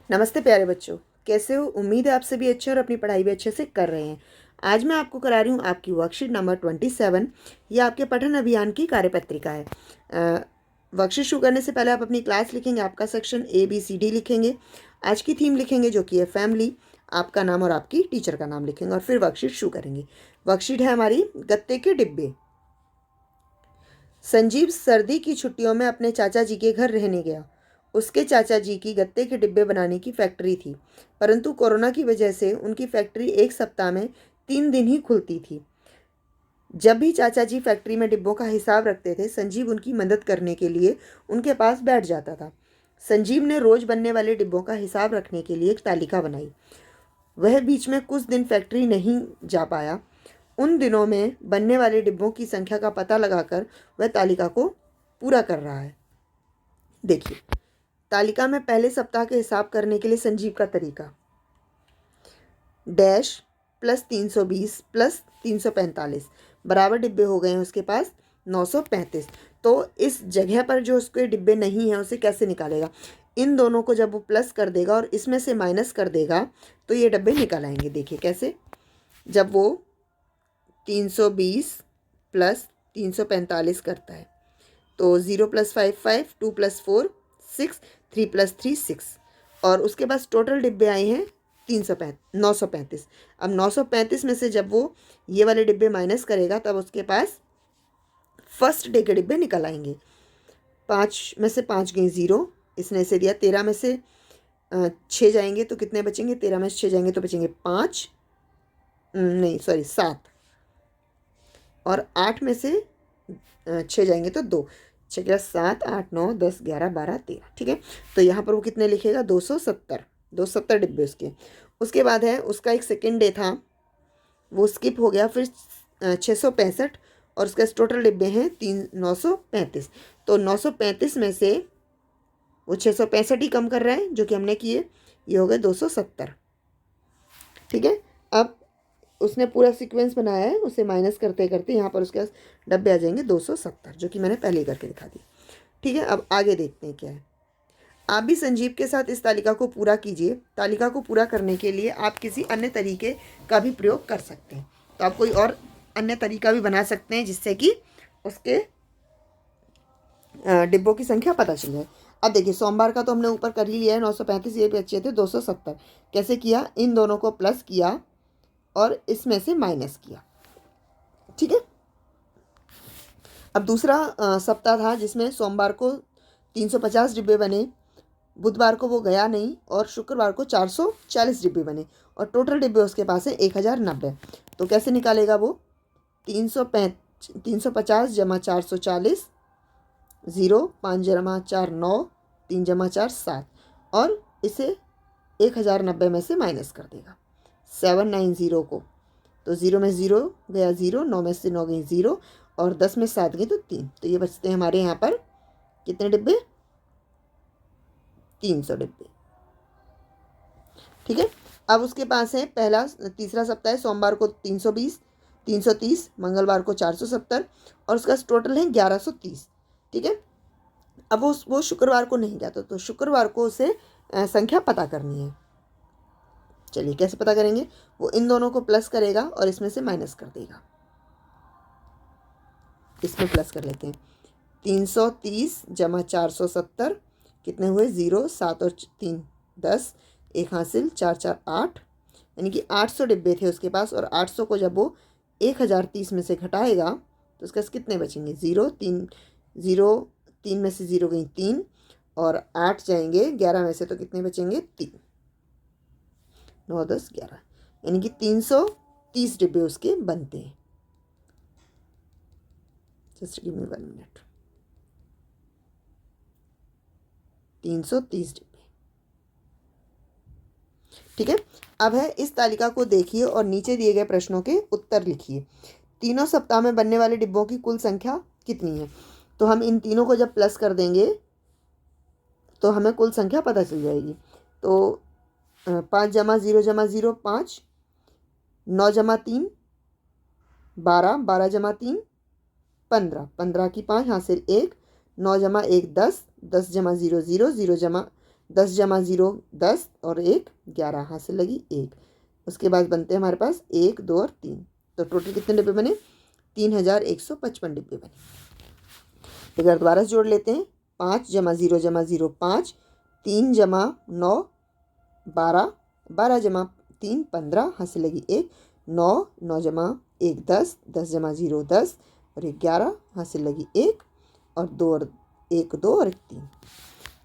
नमस्ते प्यारे बच्चों, कैसे हो? उम्मीद है आप सभी अच्छे और अपनी पढ़ाई भी अच्छे से कर रहे हैं। आज मैं आपको करा रही हूँ आपकी वर्कशीट नंबर 27। यह आपके पठन अभियान की कार्यपत्रिका है। वर्कशीट शुरू करने से पहले आप अपनी क्लास लिखेंगे, आपका सेक्शन ABCD लिखेंगे, आज की थीम लिखेंगे जो कि है फैमिली, आपका नाम और आपकी टीचर का नाम लिखेंगे और फिर वर्कशीट शुरू करेंगे। वर्कशीट है हमारी गत्ते के डिब्बे। संजीव सर्दी की छुट्टियों में अपने चाचा जी के घर रहने गया। उसके चाचा जी की गत्ते के डिब्बे बनाने की फैक्ट्री थी, परंतु कोरोना की वजह से उनकी फैक्ट्री एक सप्ताह में 3 दिन ही खुलती थी। जब भी चाचा जी फैक्ट्री में डिब्बों का हिसाब रखते थे, संजीव उनकी मदद करने के लिए उनके पास बैठ जाता था। संजीव ने रोज बनने वाले डिब्बों का हिसाब रखने के लिए एक तालिका बनाई। वह बीच में कुछ दिन फैक्ट्री नहीं जा पाया। उन दिनों में बनने वाले डिब्बों की संख्या का पता लगाकर वह तालिका को पूरा कर रहा है। देखिए, तालिका में पहले सप्ताह के हिसाब करने के लिए संजीव का तरीका: डैश प्लस 320 प्लस 345 बराबर डिब्बे हो गए हैं उसके पास 935। तो इस जगह पर जो उसके डिब्बे नहीं हैं उसे कैसे निकालेगा? इन दोनों को जब वो प्लस कर देगा और इसमें से माइनस कर देगा तो ये डब्बे निकल आएंगे। देखिए कैसे, जब वो 320 प्लस 345 करता है तो 0 + 5 5, 2 + 4 6, 3 + 3 6, और उसके पास टोटल डिब्बे आए हैं 935। अब 935 में से जब वो ये वाले डिब्बे माइनस करेगा तब उसके पास फर्स्ट डे के डिब्बे निकल आएंगे। 5 में से 5 गए 0, इसने इसे दिया। 13 में से 6 जाएंगे तो कितने बचेंगे? 13 में से 6 जाएंगे तो बचेंगे 5, नहीं सॉरी 7, और 8 में से 6 जाएंगे तो 2। 6 के 7 8 9 10 11 12 13। ठीक है, तो यहाँ पर वो कितने लिखेगा? 270 डिब्बे उसके। उसके बाद है उसका एक सेकेंड डे था, वो स्किप हो गया, फिर 665, और उसके टोटल डिब्बे हैं 935। तो 935 में से वो 665 ही कम कर रहा है जो कि हमने किए, ये हो गए 270। ठीक है, अब उसने पूरा सीक्वेंस बनाया है, उसे माइनस करते करते यहाँ पर उसके पास डब्बे आ जाएंगे 270, जो कि मैंने पहले ही करके दिखा दिया। ठीक है, अब आगे देखते हैं क्या है। आप भी संजीव के साथ इस तालिका को पूरा कीजिए। तालिका को पूरा करने के लिए आप किसी अन्य तरीके का भी प्रयोग कर सकते हैं। तो आप कोई और अन्य तरीका भी बना सकते हैं जिससे कि उसके डिब्बों की संख्या पता चल जाए। अब देखिए, सोमवार का तो हमने ऊपर कर ही लिया है 935, ये भी अच्छे थे 270। कैसे किया? इन दोनों को प्लस किया और इसमें से माइनस किया। ठीक है, अब दूसरा सप्ताह था जिसमें सोमवार को 350 डिब्बे बने, बुधवार को वो गया नहीं, और शुक्रवार को 440 डिब्बे बने, और टोटल डिब्बे उसके पास है 1090। तो कैसे निकालेगा वो? 350 जमा 440, 0 5 जमा 4 9, 3 जमा 4 7, और इसे 1090 में से माइनस कर देगा 790 को। तो 0 में 0 गया 0, 9 में से 9 गई 0, और 10 में 7 गई तो 3। तो ये बचते हैं हमारे यहाँ पर कितने डिब्बे? 300 डिब्बे। ठीक है, अब उसके पास है तीसरा सप्ताह है, सोमवार को 320, 330, मंगलवार को 470, और उसका टोटल है 1130। ठीक है, अब वो शुक्रवार को नहीं गया तो शुक्रवार को उसे संख्या पता करनी है। चलिए कैसे पता करेंगे? वो इन दोनों को प्लस करेगा और इसमें से माइनस कर देगा। इसमें प्लस कर लेते हैं। 330 जमा 470 कितने हुए? 0 7 और 3 10, 1 हासिल 4 4 8, यानी कि 800 डिब्बे थे उसके पास, और 800 को जब वो 1030 में से घटाएगा तो उसके पास कितने बचेंगे? 0 3 0, 3 में से 0 गई 3, और 8 जाएंगे 11 में से तो कितने बचेंगे? 3, 9 10 11, यानी कि 330 डिब्बे उसके बनते हैं। Just give me 1 minute. 330 डिब्बे। ठीक है, अब है इस तालिका को देखिए और नीचे दिए गए प्रश्नों के उत्तर लिखिए। तीनों सप्ताह में बनने वाले डिब्बों की कुल संख्या कितनी है? तो हम इन तीनों को जब प्लस कर देंगे तो हमें कुल संख्या पता चल जाएगी। तो 5 जमा 0 जमा 0 5, 9 जमा 3 12, 12 जमा 3 15, 15 की 5 हासिल 1, 9 जमा 1 10, 10 जमा 0 0, 0 जमा 10 जमा 0 10 और 1 11, हासिल लगी 1। उसके बाद बनते हैं हमारे पास 1 2 और 3। तो टोटल कितने डिब्बे बने? 3155 डिब्बे बने। एक बार दोबारा से जोड़ लेते हैं। 5 जमा 0 5, 3 जमा 9 12, 12 जमा 3 15, हासिल लगी 1। 9 9 जमा 1 10, 10 जमा 0 10 और 1 11, हासिल लगी 1 और 2 और 1 2 और 1 3।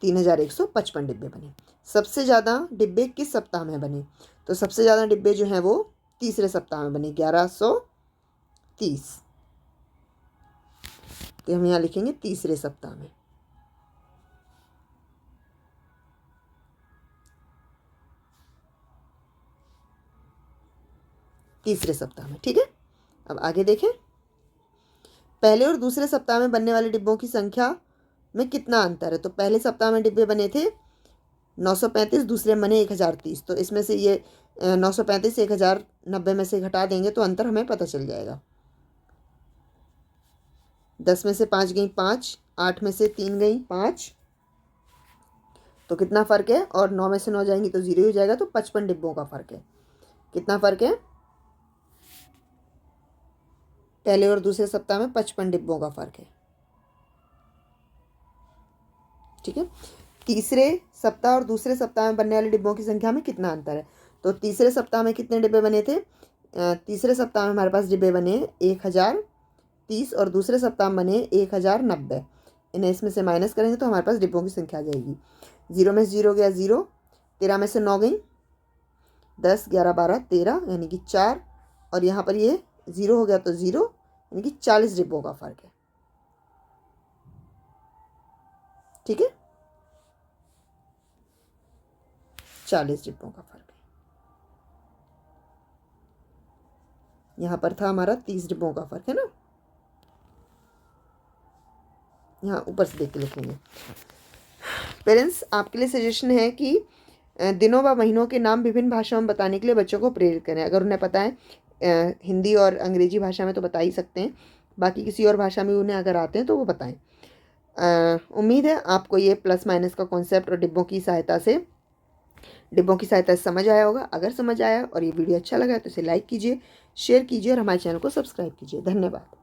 3155 डिब्बे बने। सबसे ज़्यादा डिब्बे किस सप्ताह में बने? तो सबसे ज़्यादा डिब्बे जो हैं वो तीसरे सप्ताह में बने, 1130। तो हम यहाँ लिखेंगे तीसरे सप्ताह में। तीसरे सप्ताह में, ठीक है। अब आगे देखें। पहले और दूसरे सप्ताह में बनने वाले डिब्बों की संख्या में कितना अंतर है? तो पहले सप्ताह में डिब्बे बने थे 935, दूसरे बने 1030। तो इसमें से ये 935 1090 में से घटा देंगे तो अंतर हमें पता चल जाएगा। 10 में से 5 गई 5, 8 में से 3 गई 5, तो कितना फ़र्क है? और 9 में से 9 जाएंगी तो 0 हो जाएगा, तो 55 डिब्बों का फ़र्क है। कितना फ़र्क है? पहले और दूसरे सप्ताह में 55 डिब्बों का फ़र्क है, ठीक है। तीसरे सप्ताह और दूसरे सप्ताह में बनने वाले डिब्बों की संख्या में कितना अंतर है? तो तीसरे सप्ताह में कितने डिब्बे बने थे? तीसरे सप्ताह में हमारे पास डिब्बे बने 1030 और दूसरे सप्ताह में बने 1090। इन्हें इसमें से माइनस करेंगे तो हमारे पास डिब्बों की संख्या आ जाएगी। 0 में से 0 गया 0, 13 में से 9 गई 10 11 12 13, यानी कि 4, और यहाँ पर ये 0 हो गया तो 0, यानी कि 40 डिब्बों का फ़र्क है, ठीक है। 40 डिब्बों का फ़र्क है। यहाँ पर था हमारा 30 डिब्बों का फ़र्क, है ना। यहाँ ऊपर से देख के लिखेंगे। पेरेंट्स, आपके लिए सजेशन है कि दिनों व महीनों के नाम विभिन्न भाषाओं में बताने के लिए बच्चों को प्रेरित करें। अगर उन्हें पता है हिंदी और अंग्रेजी भाषा में तो बता ही सकते हैं, बाकी किसी और भाषा में उन्हें अगर आते हैं तो वो बताएं। उम्मीद है आपको ये प्लस माइनस का कॉन्सेप्ट और डिब्बों की सहायता से समझ आया होगा। अगर समझ आया और ये वीडियो अच्छा लगा तो इसे लाइक कीजिए, शेयर कीजिए और हमारे चैनल को सब्सक्राइब कीजिए। धन्यवाद।